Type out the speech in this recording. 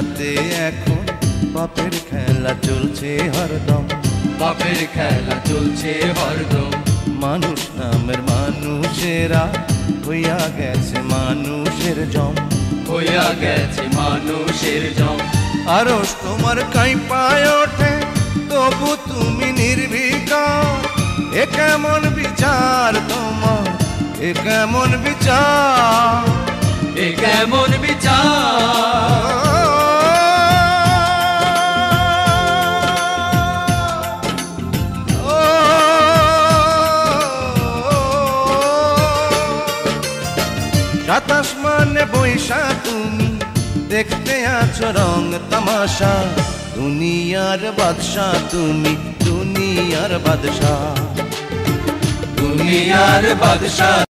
সাথে এখন বাপের খেলা চলছে হরদম, বাপের খেলা চলছে হরদম। মানুষ নামের মানুষেরা হইয়া গেছে মানুষের জম, হইয়া গেছে মানুষের জম। আরশ তোমার কাঁপায় ওঠে তবু তুমি নির্বিকার। এ কেমন বিচার তোমার, এ কেমন বিচার, এ কেমন বিচার। সাতাশ মানে বৈশা তুমি দেখতে আছো রং তামাশা। দুনিয়ার বাদশাহ তুমি, দুনিয়ার বাদশাহ, দুনিয়ার বাদশা।